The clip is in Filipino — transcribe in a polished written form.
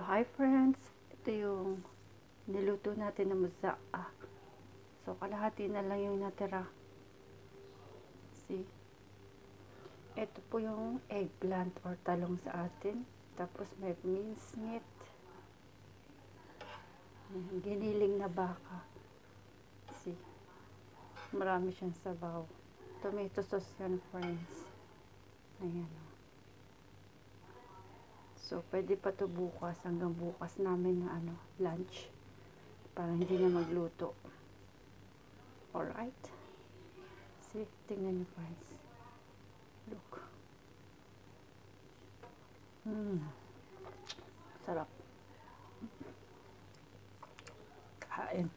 So, hi friends! Ito yung niluto natin na musaa. So, kalahati na lang yung natira. See? Ito po yung eggplant or talong sa atin. Tapos may minced meat. Giniling na baka. See? Marami siyang sabaw. Tomato sauce yan, friends. Ayan o. So, pwede pa to bukas. Hanggang bukas namin na lunch. Para hindi na magluto. Alright? See? Tingnan niyo, friends. Look. Sarap. Kain.